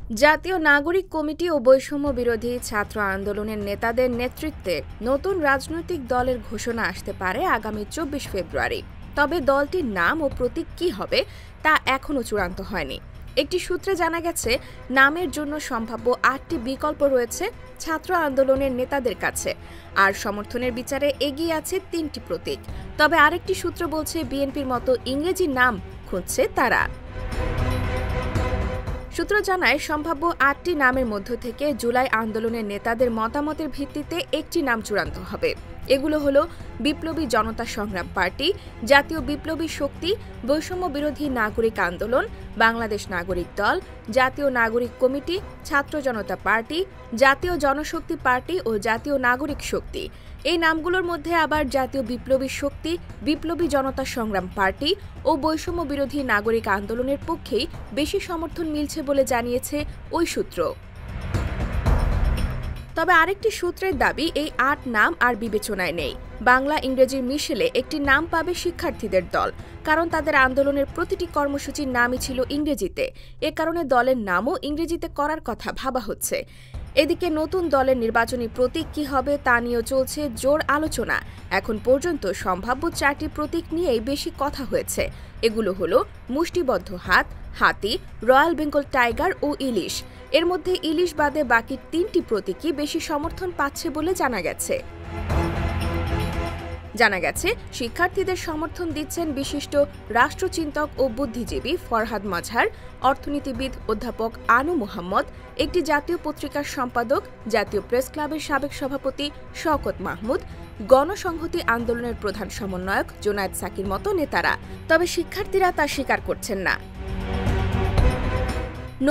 জাতীয় নাগরিক কমিটি ও বৈষম্য বিরোধী ছাত্র আন্দোলনের নেতাদের নেতৃত্বে নতুন রাজনৈতিক দলের ঘোষণা আসতে পারে আগামী ২৪ ফেব্রুয়ারি। তবে দলটির নাম ও প্রতীক কী হবে তা এখনও চূড়ান্ত হয়নি। একটি সূত্রে জানা গেছে, নামের জন্য সম্ভাব্য ৮টি বিকল্প রয়েছে ছাত্র আন্দোলনের নেতাদের কাছে, আর সমর্থনের বিচারে এগিয়ে আছে ৩টি প্রতীক। তবে আরেকটি সূত্র বলছে, বিএনপির মতো ইংরেজি নাম খুঁজছে তারা। সূত্র জানায়, সম্ভাব্য ৮টি নামের মধ্য থেকে জুলাই আন্দোলনের নেতাদের মতামতের ভিত্তিতে একটি নাম চূড়ান্ত হবে। এগুলো হলো বিপ্লবী জনতা সংগ্রাম পার্টি, জাতীয় বিপ্লবী শক্তি, বৈষম্য বিরোধী নাগরিক আন্দোলন, বাংলাদেশ নাগরিক দল, জাতীয় নাগরিক কমিটি, ছাত্র জনতা পার্টি, জাতীয় জনশক্তি পার্টি ও জাতীয় নাগরিক শক্তি। এই নামগুলোর মধ্যে আবার জাতীয় বিপ্লবী শক্তি, বিপ্লবী জনতা সংগ্রাম পার্টি ও বৈষম্য বিরোধী নাগরিক আন্দোলনের পক্ষেই বেশি সমর্থন মিলছে বলে জানিয়েছে ওই সূত্র। তবে আরেকটি সূত্রের দাবি, এই ৮ নাম আর বিবেচনায় নেই। বাংলা ইংরেজির মিশেলে একটি নাম পাবে শিক্ষার্থীদের দল, কারণ তাদের আন্দোলনের প্রতিটি কর্মসূচির নামই ছিল ইংরেজিতে। এ কারণে দলের নামও ইংরেজিতে করার কথা ভাবা হচ্ছে। এদিকে নতুন দলের নির্বাচনী প্রতীক কী হবে তা নিয়েও চলছে জোর আলোচনা। এখন পর্যন্ত সম্ভাব্য 4টি প্রতীক নিয়েই বেশি কথা হয়েছে। এগুলো হলো মুষ্টিবদ্ধ হাত, হাতি, রয়্যাল বেঙ্গল টাইগার ও ইলিশ। এর মধ্যে ইলিশ বাদে বাকি 3টি প্রতীকই বেশি সমর্থন পাচ্ছে বলে জানা গেছে। শিক্ষার্থীদের সমর্থন দিচ্ছেন বিশিষ্ট রাষ্ট্রচিন্তক ও বুদ্ধিজীবী ফরহাদ মাজহার, অর্থনীতিবিদ অধ্যাপক আনু মোহাম্মদ, একটি জাতীয় পত্রিকার সম্পাদক, জাতীয় প্রেস ক্লাবের সাবেক সভাপতি শওকত মাহমুদ, গণসংহতি আন্দোলনের প্রধান সমন্বয়ক জোনায়েদ সাকির মতো নেতারা। তবে শিক্ষার্থীরা তা স্বীকার করছেন না।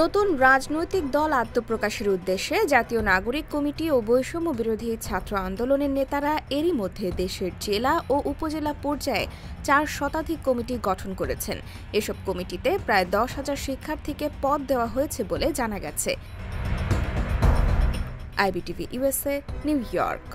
নতুন রাজনৈতিক দল আত্মপ্রকাশের উদ্দেশ্যে জাতীয় নাগরিক কমিটি ও বৈষম্য বিরোধী ছাত্র আন্দোলনের নেতারা এরই মধ্যে দেশের জেলা ও উপজেলা পর্যায়ে 4 শতাধিক কমিটি গঠন করেছেন। এসব কমিটিতে প্রায় 10,000 শিক্ষার্থীকে পদ দেওয়া হয়েছে বলে জানা গেছে। IBTV USA, new York.